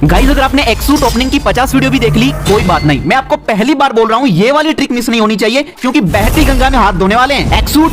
Guys अगर आपने एक्सूट opening की 50 वीडियो भी देख ली कोई बात नहीं, मैं आपको पहली बार बोल रहा हूं ये वाली ट्रिक मिस नहीं होनी चाहिए क्योंकि बहती गंगा में हाथ धोने वाले हैं। एक्सूट,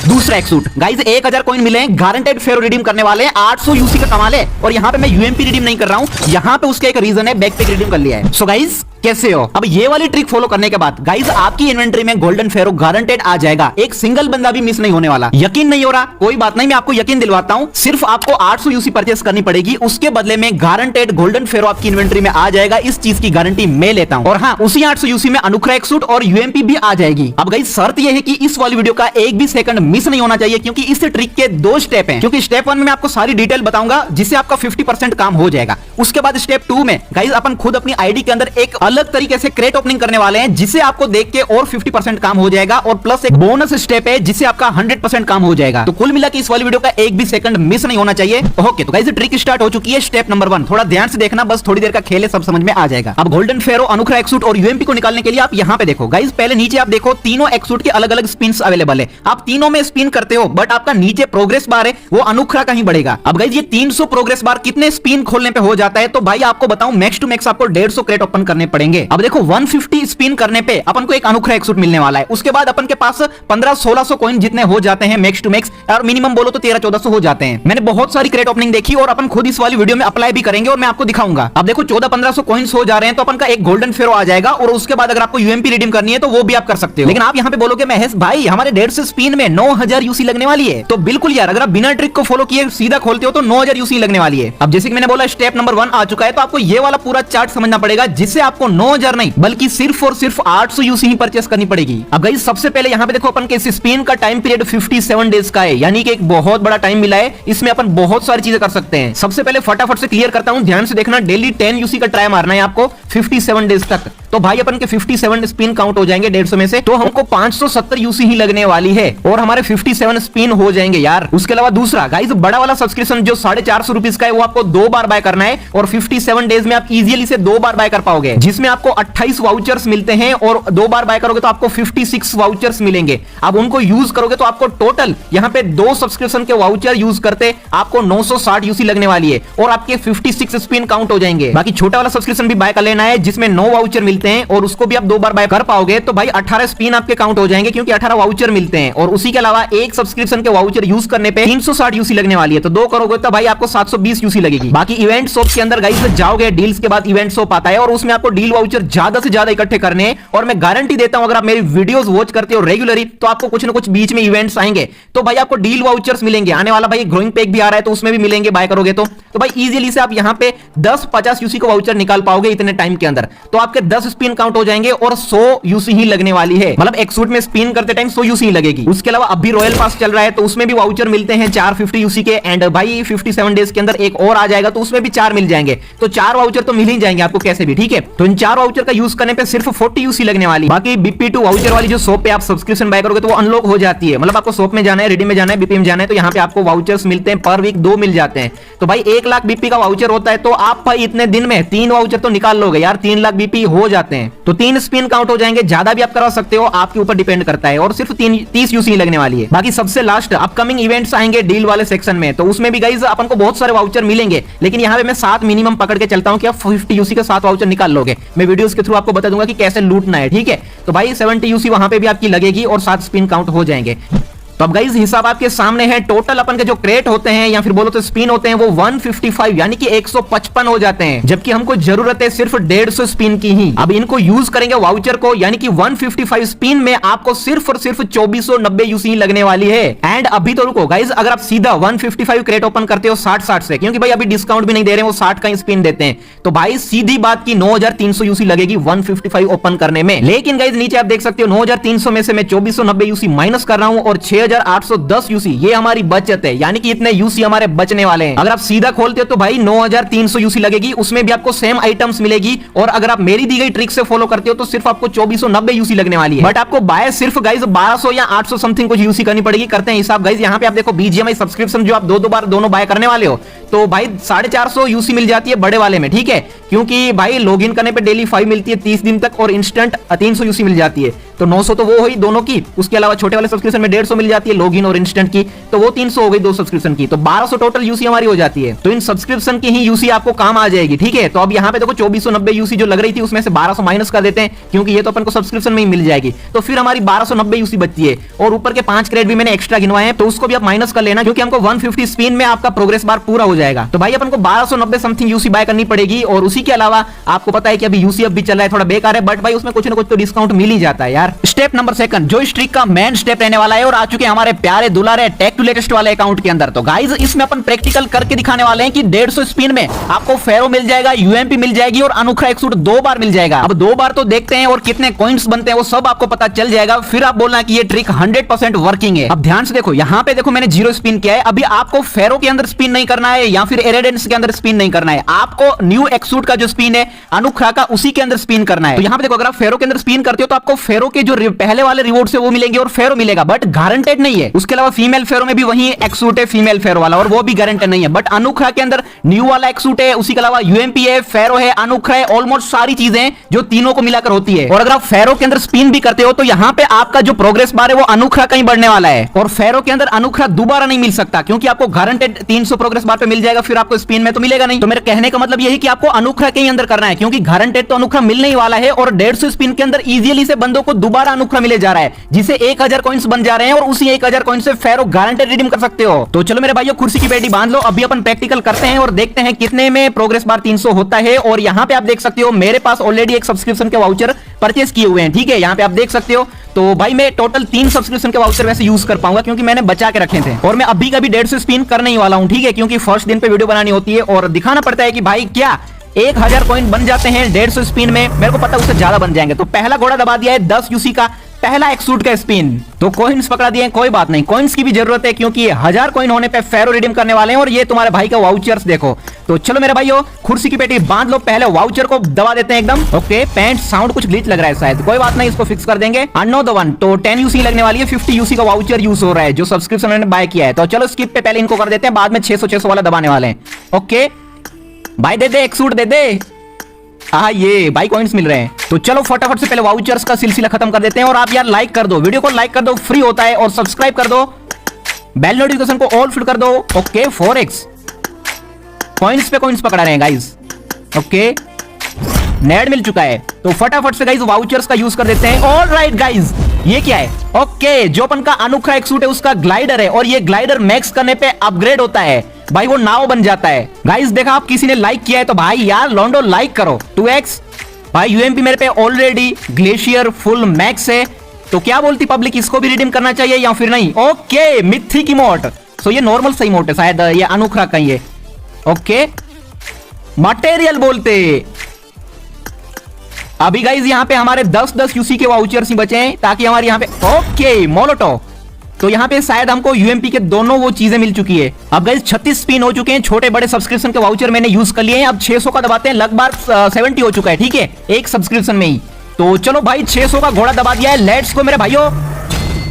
दूसरा एक्सूट गाइस 1000 कॉइन मिले हैं, गारंटेड फेरो रिडीम करने वाले हैं, 800 यूसी का कमाल है। और यहाँ पे मैं यूएमपी रिडीम नहीं कर रहा हूं, यहाँ पे उसका एक रीजन है, बैकपैक रिडीम कर लिया है। सो गाइस कैसे हो? अब ये वाली ट्रिक फॉलो करने के बाद गाइस आपकी इन्वेंटरी में गोल्डन फेरो गारंटेड आ जाएगा, एक सिंगल बंदा भी मिस नहीं होने वाला। यकीन नहीं हो रहा कोई बात नहीं, मैं आपको यकीन दिलवाता हूं। सिर्फ आपको 800 यूसी परचेस करनी पड़ेगी, उसके बदले में गारंटेड गोल्डन फेरो आपकी इन्वेंटरी में आ जाएगा। इस चीज की गारंटी मैं लेता हूं। और हाँ, उसी 800 यूसी में अनुखरा एक्सूट और यूएमपी भी आ जाएगी। अब गाइस शर्त यह है कि इस वाली वीडियो का एक भी सेकंड मिस नहीं होना चाहिए क्योंकि इस ट्रिक के 2 स्टेप हैं। क्योंकि स्टेप 1 में मैं आपको सारी डिटेल बताऊंगा जिससे आपका 50% काम हो जाएगा। उसके बाद स्टेप 2 में गाइस अपन खुद अपनी आईडी के अंदर एक अलग तरीके से क्रेट ओपनिंग करने वाले हैं जिससे आपको देख के और 50% काम हो जाएगा। और प्लस एक बोनस स्टेप है जिससे आपका 100% काम हो जाएगा। तो कुल मिला के इस वाली वीडियो का एक भी सेकंड मिस नहीं होना चाहिए। ओके तो गाइस ट्रिक स्टार्ट हो चुकी है। स्टेप नंबर 1 थोड़ा ध्यान से देखना, बस थोड़ी देर का खेल है, सब समझ में आ जाएगा। अब गोल्डन फेरो, अनुखरा एक्सूट और यूएमपी को निकालने के लिए आप यहाँ पे देखो गाइस, पहले नीचे आप देखो तीनों एक्सूट के अलग अलग स्पिन्स अवेलेबल है। आप तीनों में स्पिन करते हो बट आपका नीचे प्रोग्रेस बार है वो अनुखरा का ही बढ़ेगा। अब गाइस ये 300 प्रोग्रेस बार कितने स्पिन खोलने पे हो जाता है? तो भाई आपको बताऊं मैक्स टू मैक्स आपको 150 क्रेट ओपन करने पड़ेंगे। अब देखो 150 स्पिन करने पे अपन को एक अनुखरा एक्सूट मिलने वाला है। उसके बाद अपन के पास 1500-1600 कॉइन जितने हो जाते हैं मैक्स टू मैक्स, और मिनिमम बोलो तो 1300-1400 हो जाते हैं। मैंने बहुत सारी क्रेट ओपनिंग देखी और अपन खुद इस वाली वीडियो में अप्लाई भी करेंगे और मैं आपको दिखाऊंगा। अब देखो 1400-1500 कॉइन्स हो जा रहे हैं तो अपन का एक गोल्डन फेरो आ जाएगा। और उसके बाद अगर आपको यूएमपी रिडीम करनी है तो वो भी आप कर सकते हो। लेकिन आप यहाँ पे बोलोगे महेश भाई हमारे 150 स्पिन में 9000 यूसी लगने वाली है। तो बिल्कुल यार, अगर आप बिना ट्रिक को फॉलो किए सीधा खोलते हो तो 9000 यूसी लगने वाली है। अब जैसे कि मैंने बोला स्टेप नंबर 1 आ चुका है, तो आपको ये वाला पूरा चार्ट समझना पड़ेगा जिससे आपको 9000 नहीं बल्कि सिर्फ और सिर्फ 800 यूसी ही परचेस करनी पड़ेगी। अब गाइस सबसे पहले यहाँ पे देखो अपन के स्पिन का टाइम पीरियड 57 डेज का है, यानी कि एक बहुत बड़ा टाइम मिला है। इसमें अपन बहुत सारी चीजें कर सकते हैं। सबसे पहले फटाफट से क्लियर करता हूं, ध्यान से देखना। डेली 10 यूसी का ट्राई मारना है आपको 57 डेज तक। तो भाई अपन के 57 स्पिन काउंट हो जाएंगे 150 में से, तो हमको 570 यूसी ही लगने वाली है और हमारे 57 स्पिन हो जाएंगे यार। उसके अलावा दूसरा गाइस बड़ा वाला सब्सक्रिप्शन जो 450 रुपीज का है वो आपको 2 बार बाय करना है और 57 डेज में आप इजीली से 2 बार बाय कर पाओगे, जिसमें आपको 28 वाउचर्स मिलते हैं और 2 बार बाय करोगे तो आपको 56 वाउचर्स मिलेंगे। अब उनको यूज करोगे तो आपको टोटल यहाँ पे 2 सब्सक्रिप्शन के वाउचर यूज करते आपको 960 यूसी लगने वाली है और आपके 56 स्पिन काउंट हो जाएंगे। बाकी छोटा वाला सब्सक्रिप्शन भी बाय कर लेना है जिसमें 9 वाउचर मिलते हैं और उसको भी आप 2 बार बाय कर पाओगे, तो भाई 18 स्पिन आपके काउंट हो जाएंगे क्योंकि 18 वाउचर मिलते हैं। और उसी के अलावा एक सब्सक्रिप्शन के वाउचर यूज करने पे 360 यूसी लगने वाली है, तो 2 करोगे तो भाई आपको 720 यूसी लगेगी। बाकी इवेंट शॉप के अंदर गाइस जाओगे, डील्स के बाद इवेंट शॉप आता है और उसमें आपको डील वाउचर ज्यादा से ज्यादा इकट्ठे करने हैं। और मैं गारंटी देता हूं अगर आप मेरी वीडियोस वॉच करते हो रेगुलरली तो आपको कुछ ना कुछ बीच में इवेंट्स आएंगे तो भाई आपको डील वाउचर्स मिलेंगे। आने वाला भाई ग्रोइंग पैक भी आ रहा है तो उसमें भी मिलेंगे बाय करोगे तो भाई इजीली से आप यहां पे 10-50 यूसी का वाउचर निकाल पाओगे इतने टाइम के अंदर। तो आपके 10 स्पिन काउंट हो जाएंगे और 100 यूसी ही लगने वाली है, मतलब एक्सूट में स्पिन करते टाइम 100 यूसी ही लगेगी। उसके अलावा अभी रॉयल पास चल रहा है तो उसमें भी वाउचर मिलते हैं 450 यूसी के। एंड भाई 57 डेज के अंदर एक और आ जाएगा तो उसमें भी 4 मिल जाएंगे, तो 4 वाउचर तो मिल ही जाएंगे आपको कैसे भी, ठीक है। तो इन 4 वाउचर का यूज करने पे सिर्फ 40 यूसी लगने वाली। बाकी BP2 वाउचर वाली जो शॉप पे आप सब्सक्रिप्शन बाय करोगे तो वो अनलॉक हो जाती है, मतलब आपको शॉप में जाना है, रिडीम में जाना है, बीपी में जाना है, तो यहाँ पे आपको वाउचर्स मिलते हैं पर वीक 2 मिल जाते हैं। तो भाई 1 लाख बीपी का वाउचर होता है तो आप भाई इतने दिन में 3 वाउचर तो निकाल लोगे यार, 3 लाख बीपी हो जाते हैं। तो 3 स्पिन काउंट हो जाएंगे, ज्यादा भी आप करा सकते हो, आपके ऊपर डिपेंड करता है। और सिर्फ 30 यूसी लगने वाली है। बाकी सबसे लास्ट अपकमिंग इवेंट्स आएंगे डील वाले सेक्शन में, तो उसमें भी गाइस अपन को बहुत सारे वाउचर मिलेंगे। लेकिन यहाँ पे मैं 7 मिनिमम पकड़ के चलता हूँ कि आप 50 यूसी का 7 वाउचर निकाल लोगे। मैं वीडियोस के थ्रू आपको बता दूंगा कि कैसे लूटना है, ठीक है। तो भाई 70 यूसी वहां पे भी आपकी लगेगी और 7 स्पिन काउंट हो जाएंगे। तो अब गाइस हिसाब आपके सामने है। टोटल अपन के जो क्रेट होते हैं या फिर बोलो तो स्पिन होते हैं वो 155 यानी कि 155 हो जाते हैं, जबकि हमको जरूरत है सिर्फ 150 स्पिन की ही। अब इनको यूज करेंगे वाउचर को, यानी कि 155 स्पिन में आपको सिर्फ और सिर्फ 2490 यूसी लगने वाली है। एंड अभी तो रुको गाइस, अगर आप सीधा 155 क्रेट ओपन करते हो 60 से, क्योंकि भाई अभी डिस्काउंट भी नहीं दे रहे हैं, वो 60 का स्पिन देते हैं, तो भाई सीधी बात की 9300 यूसी लगेगी 155 ओपन करने में। लेकिन गाइस नीचे आप देख सकते हो 9300 में से मैं 2490 यूसी माइनस कर रहा हूं और 6810 यूसी ये हमारी बचत है, यानी कि इतने यूसी हमारे बचने वाले हैं। अगर आप सीधा खोलते हो तो भाई 9300 यूसी लगेगी, उसमें भी आपको सेम आइटम्स मिलेगी। और अगर आप मेरी दी गई ट्रिक से फॉलो करते हो तो सिर्फ आपको 2490 यूसी लगने वाली है। बट आपको बाय सिर्फ गाइस 1200 या 800 समथिंग कुछ यूसी करनी पड़ेगी। करते हैं हिसाब गाइस, यहाँ पे आप देखो BGMI सब्सक्रिप्शन जो आप 2 बार दोनों बाय करने वाले हो तो भाई 450 यूसी मिल जाती है बड़े वाले में, ठीक है। क्योंकि भाई लॉगिन करने पे डेली 5 मिलती है 30 दिन तक और इंस्टेंट 300 यूसी मिल जाती है। तो 900 तो वो हुई दोनों की, उसके अलावा छोटे वाले सब्सक्रिप्शन में 150 मिल जाती है लॉगिन और इंस्टेंट की, तो वो 300 हो गई 2 सब्सक्रिप्शन की, तो 1200 टोटल यूसी हमारी हो जाती है। तो इन सब्सक्रिप्शन की ही यूसी आपको काम आ जाएगी, ठीक है। तो अब यहाँ पे देखो 2490 यूसी जो लग रही थी उसमें से 1200 माइनस कर देते हैं, क्योंकि ये तो अपन को सब्सक्रिप्शन में ही मिल जाएगी, तो फिर हमारी 1290 यूसी बचती है। और ऊपर के 5 क्रेडिट भी मैंने एक्स्ट्रा गिनवाए हैं, तो उसको भी आप माइनस कर लेना, क्योंकि हमको 150 स्पिन में आपका प्रोग्रेस बार पूरा हो जाएगा। तो भाई अपन को 1290 समथिंग यूसी बाय करनी पड़ेगी। और उसी के अलावा आपको पता है कि अभी यूसी अब भी चल रहा है, थोड़ा बेकार है, बट भाई उसमें कुछ ना कुछ तो डिस्काउंट मिल ही जाता है यार। स्टेप नंबर 2 जो इस ट्रिक का मेन स्टेप रहने वाला है, और आ चुके हमारे प्यारे दुलारे टेक टू लेटेस्ट वाले अकाउंट के अंदर। तो गाइस इसमें अपन प्रैक्टिकल करके दिखाने वाले हैं कि 150 स्पिन में आपको फेरो मिल जाएगा, यूएमपी मिल जाएगी और अनोखा एक सूट 2 बार मिल जाएगा। अब 2 बार तो देखते हैं और कितने कॉइन्स बनते हैं वो सब आपको पता चल जाएगा, फिर आप बोलना कि ये ट्रिक 100% वर्किंग है। अब ध्यान से देखो, यहाँ पे देखो मैंने 0 स्पिन किया है। अभी आपको फेरो के अंदर स्पिन नहीं करना है या फिर इरेडेंस के अंदर स्पिन नहीं करना है, आपको न्यू एक्सूट का जो स्पिन है अनुखरा का उसी के अंदर स्पिन करना है। तो यहाँ पे देखो अगर आप फेरो के अंदर स्पिन करते हो तो आपको फेरो के जो पहले वाले रिवॉर्ड से वो मिलेंगे और फेरो मिलेगा, बट गारंटेड नहीं है। उसके अलावा फीमेल फेरो में भी वही एक्सूट है फीमेल फेरो वाला, और वो भी गारंटेड नहीं है। बट अनुखरा के अंदर न्यू वाला एक्सूट है, उसी के अलावा यूएमपी है, फेरो है, अनुखरा है, ऑलमोस्ट सारी चीजें जो तीनों को मिलाकर होती है। और अगर आप फेरो के अंदर स्पिन भी करते हो तो यहाँ पे आपका जो प्रोग्रेस बार है वो अनुखरा कहीं बढ़ने वाला है, और फेरो के अंदर अनुखरा दोबारा नहीं मिल सकता, क्योंकि आपको गारंटेड 300 प्रोग्रेस बार पे मिल जाएगा, फिर आपको स्पिन में तो मिलेगा नहीं। तो मेरे कहने का मतलब यही कि आपको अनुखरा के अंदर करना है, क्योंकि गारंटेड तो अनुखरा मिलने ही वाला है, और 150 स्पिन के अंदर इजीली से बंदों को दोबारा अनुखरा मिले जा रहा है, जिसे 1000 कॉइंस बन जा रहे हैं, और उसी 1000 कॉइंस से फेरो गारंटेड रिडीम कर सकते हो। तो चलो मेरे भाइयों कुर्सी की पेटी बांध लो, अभी अपन प्रैक्टिकल करते हैं और देखते हैं कितने में प्रोग्रेस बार 300 होता है। और यहाँ पे आप देख सकते हो मेरे पास ऑलरेडी एक सब्सक्रिप्शन के वाउचर परचेस किए हुए हैं, ठीक है, यहाँ पे आप देख सकते हो। तो भाई मैं टोटल 3 सब्सक्रिप्शन के वाउचर वैसे यूज कर पाऊंगा, क्योंकि मैंने बचा के रखे थे, और मैं अभी का भी 150 स्पिन करने ही वाला हूं, ठीक है, क्योंकि फर्स्ट दिन पे वीडियो बनानी होती है और दिखाना पड़ता है कि भाई क्या 1000 कॉइन बन जाते हैं 150 स्पिन में। मेरे को पता उससे ज्यादा बन जाएंगे। तो पहला घोड़ा दबा दिया है 10 यूसी का पहला एक्सूट का स्पिन, तो कॉइन्स पकड़ा दिए, कोई बात नहीं, कॉइन्स की भी जरूरत है, क्योंकि 1000 कॉइन होने पे फेरो रिडीम करने वाले हैं, और ये तुम्हारे भाई का वाउचर्स देखो। तो चलो मेरे भाइयों कुर्सी की पेटी बांध लो, पहले वाउचर को दबा देते हैं एकदम। ओके पैंट साउंड कुछ ग्लिच लग रहा है शायद, कोई बात नहीं, इसको फिक्स कर देंगे। अनदर वन, तो 10 यूसी लगने वाली है, 50 यूसी का वाउचर यूज हो रहा है जो सब्सक्रिप्शन मैंने बाय किया है। तो चलो स्किप पे पहले इनको कर देते हैं, बाद में 600 वाला दबाने वाले हैं। ओके भाई दे दे एक्सूट दे दे, ये भाई कॉइन्स मिल रहे हैं। तो चलो फटाफट से पहले वाउचर्स का सिलसिला खत्म कर देते हैं। और आप यार लाइक कर दो, वीडियो को लाइक कर दो, फ्री होता है, और सब्सक्राइब कर दो, बेल नोटिफिकेशन को ऑल फिट कर दो। ओके 4x कॉइन्स पे कॉइन्स पकड़ा रहे हैं गाइस। ओके नेड मिल चुका है, तो फटाफट से गाइस वाउचर्स का यूज कर देते हैं। ऑलराइट गाइस ये क्या है? ओके जो अपन का अनोखा एक्सूट है उसका ग्लाइडर है, और ये ग्लाइडर मैक्स करने पे अपग्रेड होता है भाई, वो नाव बन जाता है। गाइस देखा आप किसी ने लाइक किया है तो भाई यार लॉन्डो लाइक करो। 2x भाई यूएमपी मेरे पे ऑलरेडी ग्लेशियर फुल मैक्स है, तो क्या बोलती पब्लिक, इसको भी रिडीम करना चाहिए या फिर नहीं? ओके मिथिक इमोट, सो ये नॉर्मल सा इमोट है शायद, ये अनोखा का ही है। ओके मटेरियल बोलते अभी गाइस यहाँ पे हमारे 10-10 यूसी के वाउचर्स ही बचे हैं, ताकि हमारे यहाँ पे ओके मोलोटो, तो यहाँ पे शायद हमको यूएमपी के दोनों वो चीजें मिल चुकी है। अब गाइस 36 स्पिन हो चुके हैं, छोटे बड़े सब्सक्रिप्शन के वाउचर मैंने यूज कर लिए हैं। अब 600 का दबाते हैं, लगभग 70 हो चुका है, ठीक है, एक सब्सक्रिप्शन में ही। तो चलो भाई 600 का घोड़ा दबा दिया है, लेट्स गो मेरे भाइयों।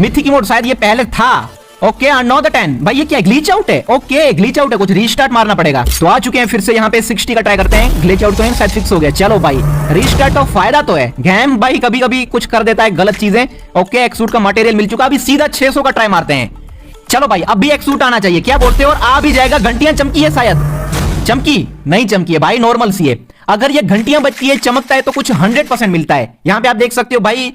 मिथिक मोड शायद ये पहले था। ओके अनदर 10 भाई, ये क्या ग्लिच आउट है? ओके ग्लिच आउट है, कुछ रीस्टार्ट मारना पड़ेगा। तो आ चुके हैं फिर से यहाँ पे 60 का ट्राई करते हैं, ग्लिच आउट तो है शायद फिक्स हो गया। चलो भाई रीस्टार्ट तो फायदा तो है, गेम भाई कभी कभी कुछ कर देता है गलत चीजें। ओके एक्सूट का मटेरियल मिल चुका, अभी सीधा 600 का ट्राई मारते हैं। चलो भाई अब भी एक्सूट आना चाहिए, क्या बोलते हो? और आ भी जाएगा। घंटियां चमकी है शायद, चमकी नहीं चमकी है भाई, नॉर्मल सी है। अगर ये घंटियां बजती है चमकता है तो कुछ 100% मिलता है। यहाँ पे आप देख सकते हो भाई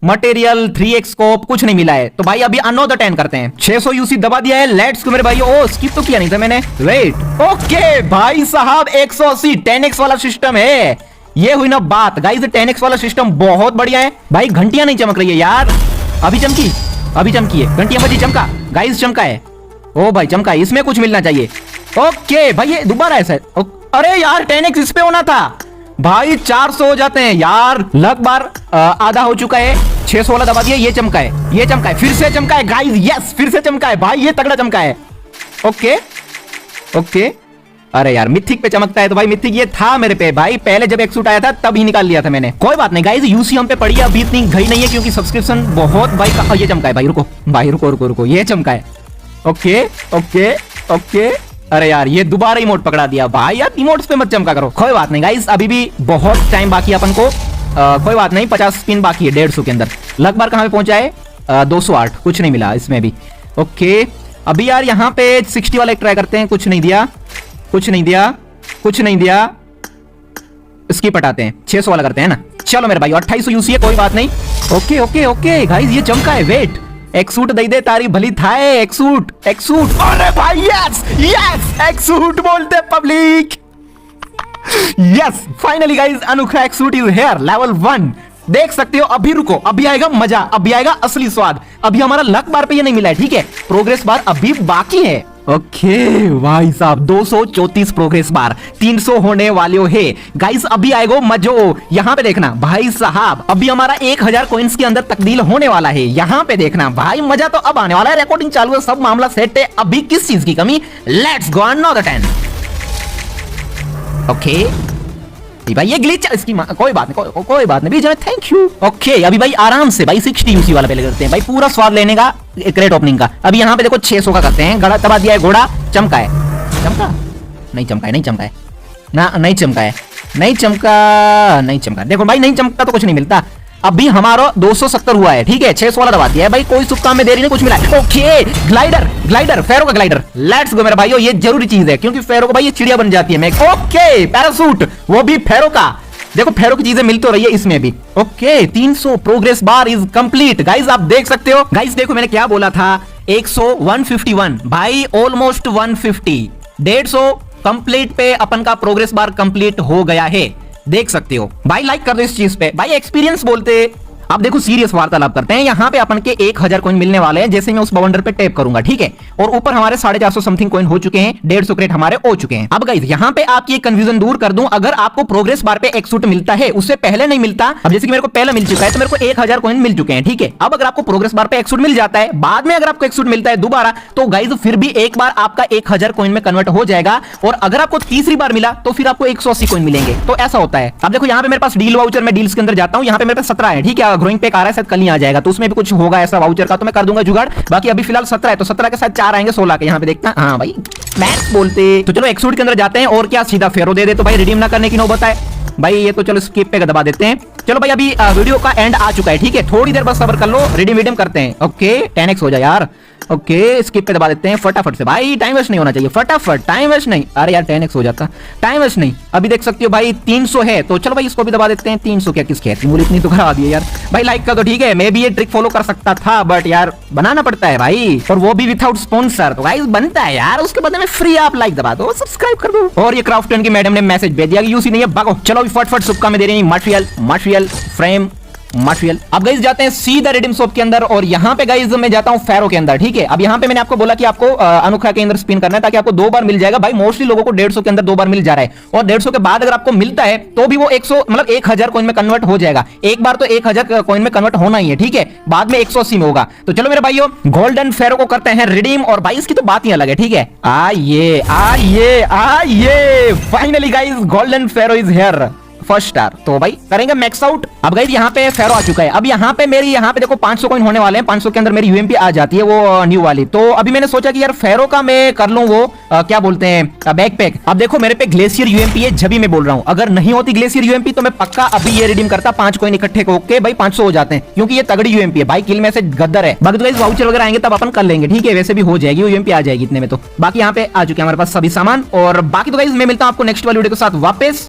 मटेरियल 3x स्कोप कुछ नहीं मिला है। तो भाई अभी अनदर 10 करते हैं, 600 यूसी दबा दिया है, लेट्स गो मेरे भाई। ओ स्किप तो किया नहीं था मैंने, वेट। ओके भाई साहब 180 10x वाला सिस्टम है, ये हुई ना बात गाइस। 10x वाला सिस्टम बहुत बढ़िया है भाई। घंटियां नहीं चमक रही है यार, अभी चमकी, अभी चमकी है, घंटियां बजी, चमका गाइस, चमका है। ओ भाई चमका है, इसमें कुछ मिलना चाहिए। ओके भाई ये दोबारा है सर, अरे यार 10x इस पे होना था भाई, 400 हो जाते हैं यार। लगभग आधा हो चुका है, 600 वाला दबा दिया, ये चमका है, ये चमका है, फिर से चमका है गाइस, यस फिर से चमका है भाई, ये तगड़ा चमका है। ओके ओके अरे यार मिथिक पे चमकता है, तो भाई मिथिक ये था मेरे पे भाई, पहले जब एक्सूट आया था तब ही निकाल लिया था मैंने। कोई बात नहीं गाइस, यूसी हम पे पड़ी है, अभी इतनी घई नहीं है, क्योंकि सब्सक्रिप्शन बहुत भाई ये चमका है भाई, रुको भाई, रुको रुको रुको, ये चमका है। ओके ओके ओके अरे यार ये दोबारा इमोट पकड़ा दिया भाई, यार इमोट्स पे मत चमका करो। कोई बात नहीं गाइस, अभी भी बहुत टाइम बाकी है अपन को। कोई बात नहीं, 50 स्पिन बाकी है 150 के अंदर। लक बार कहाँ पे पहुंचा है? 208, कुछ नहीं मिला इसमें भी। ओके, अभी यार यहाँ पे 60 वाला एक ट्राई करते हैं। कुछ नहीं दिया, कुछ नहीं दिया, कुछ नहीं दिया, स्किप हटाते हैं। 600 वाला करते हैं ना। चलो मेरे भाई 2800 यूसी है, कोई बात नहीं। ओके ओके ओके गाइस, ये चमका है। वेट, एक सूट दे दे तारी भली थाए। एक सूट, एक सूट। अरे भाई यस यस, एक सूट बोलते पब्लिक। यस फाइनली गाइस, अनोखा एक सूट इज हियर, लेवल 1। देख सकते हो। अभी रुको, अभी आएगा मजा, अभी आएगा असली स्वाद। अभी हमारा लक बार पे ये नहीं मिला है, ठीक है। प्रोग्रेस बार अभी बाकी है। ओके भाई साहब, 234 प्रोग्रेस बार, 300 होने वाले हो है गाइस। अभी आएगा मजो। यहाँ पे देखना भाई साहब, अभी हमारा 1000 कॉइंस के अंदर तब्दील होने वाला है। यहाँ पे देखना भाई, मजा तो अब आने वाला है। रिकॉर्डिंग चालू है, सब मामला सेट है। अभी किस चीज की कमी? Let's go another 10। ओके भाई, ये ग्लिच इसकी कोई बात नहीं, कोई बात नहीं बीच। Thank you. ओके, अभी भाई आराम से भाई 60 यूसी वाला पहले करते हैं भाई, पूरा स्वाद लेने का क्रेट ओपनिंग का। अभी यहाँ पे देखो 600 का करते हैं। गड़ा दबा दिया है, घोड़ा चमका है। चमका नहीं, चमका है, नहीं चमका है ना, नहीं चमका है, नहीं चमका, नहीं चमका। देखो भाई, नहीं चमका तो कुछ नहीं मिलता। अभी हमारा 270 हुआ है, ठीक है। 600 वाला दबा दिया है भाई, कोई सुख काम में देरी नहीं, कुछ मिला है। ओके, ग्लाइडर, ग्लाइडर, फेरो का ग्लाइडर। लेट्स गो मेरे भाइयों, ये जरूरी चीज है क्योंकि फेरो को भाई ये चिड़िया बन जाती है। मैं ओके, पैरासूट, वो भी फेरो का। देखो फेरो की चीजें मिल तो रही है इसमें भी। Okay, 300 progress bar is complete guys, आप देख सकते हो। गाइस देखो मैंने क्या बोला था, 100 151 भाई, ऑलमोस्ट 150, 150 कंप्लीट पे अपन का प्रोग्रेस बार कंप्लीट हो गया है। देख सकते हो भाई, लाइक कर दो इस चीज पे भाई, एक्सपीरियंस बोलते। अब देखो सीरियस वार्तालाप करते हैं। यहाँ पे अपन के 1000 कॉइन मिलने वाले हैं जैसे मैं उस बवंडर पे टैप करूंगा, ठीक है। और ऊपर हमारे 450 समथिंग कॉइन हो चुके हैं, 150 क्रेट हमारे हो चुके हैं। अब गाइस यहाँ पे आपकी कंफ्यूजन दूर कर दूं, अगर आपको प्रोग्रेस बार पे एक सूट मिलता है, उससे पहले नहीं मिलता। अब जैसे कि मेरे को पहले मिल चुका है तो मेरे को 1000 कॉइन मिल चुके हैं, ठीक है। अब अगर आपको प्रोग्रेस बार पे एक सूट मिल जाता है, बाद में अगर आपको एक सूट मिलता है दोबारा, तो गाइस फिर भी एक बार आपका 1000 कॉइन में कन्वर्ट हो जाएगा। और अगर आपको तीसरी बार मिला तो फिर आपको 180 कॉइन मिलेंगे। तो ऐसा होता है। अब देखो यहाँ पे मेरे पास डील वाउचर, मैं डील्स के अंदर जाता हूँ। यहाँ पे मेरे पास 17 है, ठीक है। ग्रोइंग पैक आ रहा है, कल नहीं आ जाएगा, तो उसमें भी कुछ होगा ऐसा वाउचर का, तो मैं कर दूंगा जुगाड़। बाकी अभी फिलहाल 17 है, तो 17 के साथ 4 आएंगे 16 के। यहाँ पे देखना, हाँ भाई मैक्स बोलते। तो चलो एक्सूट के अंदर जाते हैं, और क्या सीधा फेरो दे दे तो भाई रिडीम ना करने की नौबत है भाई। ये तो चलो स्किप पे दबा देते हैं। चलो भाई, अभी वीडियो का एंड आ चुका है, ठीक है। थोड़ी देर बस सब्र कर लो, रिडीम विडीम करते हैं। ओके, 10x हो जाए यार। ओके, स्किप पे दबा देते हैं फटाफट से भाई, टाइम वेस्ट नहीं होना चाहिए, फटाफट, टाइम वेस्ट नहीं। अरे यार 10x हो जाता, टाइम वेस्ट नहीं। अभी देख सकते हो भाई 300 है, तो चलो भाई इसको भी दबा देते हैं। 300 क्या किस खेत की मूली, इतनी तो करा दी है यार भाई। लाइक का तो ठीक है, मैं भी ये ट्रिक फॉलो कर सकता था, बट यार बनाना पड़ता है भाई, और वो भी विदाउट स्पॉन्सर। तो गाइस बनता है यार, उसके बदले में फ्री आप लाइक दबा दो, सब्सक्राइब कर दो। और ये क्राफ्टन की मैडम ने मैसेज भेज दिया कि यूसी नहीं है, भागो। चलो अभी फटफट सुक्का में दे रही है मटेरियल, मटेरियल फ्रेम, मटेरियल। अब गाइस जाते हैं सीधा रिडीम शॉप के अंदर, और यहाँ पे गाइस मैं जाता हूँ फेरो के अंदर, ठीक है। अब यहाँ पे मैंने आपको बोला कि आपको अनोखा के अंदर स्पिन करना है ताकि आपको 2 बार मिल जाएगा भाई। मोस्टली लोगों को 150 के अंदर 2 बार मिल जा रहा है, और 150 के बाद अगर आपको मिलता है तो भी वो 100 मतलब 1000 कॉइन में कन्वर्ट हो जाएगा। एक बार तो 1000 कॉइन में कन्वर्ट होना ही है, ठीक है। बाद में 180 में होगा। तो चलो मेरे भाइयों, गोल्डन फेरो को करते हैं रिडीम, और भाई इसकी तो बात ही अलग है, ठीक है। आइए आइए आइए, finally guys golden pharaoh is here, first star. तो भाई करेंगे मैक्स आउट। अब गाइस यहाँ पे फेरो आ चुका है। अब यहाँ पे मेरी यहाँ पे देखो 500 कॉइन होने वाले हैं। 500 के अंदर मेरी यूएमपी आ जाती है, वो न्यू वाली। तो अभी मैंने सोचा कि यार फेरो का मैं कर लूं वो क्या बोलते हैं बैकपैक। अब देखो मेरे पे ग्लेशियर यूएमपी है, जब भी मैं बोल रहा हूँ। अगर नहीं होती ग्लेशियर यूएमपी तो मैं पक्का अभी ये रिडीम करता। 5 कॉइन इकट्ठे ओके भाई 500 हो जाते हैं, क्योंकि ये तगड़ी यूएमपी है भाई। किल में से गद्दर है। बाकी तो गाइस वाउचर वगैरह आएंगे तब अपन कर लेंगे, ठीक है। वैसे भी हो जाएगी यूएमपी, आ जाएगी इतने में। तो बाकी यहाँ पे आ चुके हैं हमारे पास सभी सामान। और बाकी तो गाइस मैं मिलता हूँ आपको नेक्स्ट वाली वीडियो के साथ वापस।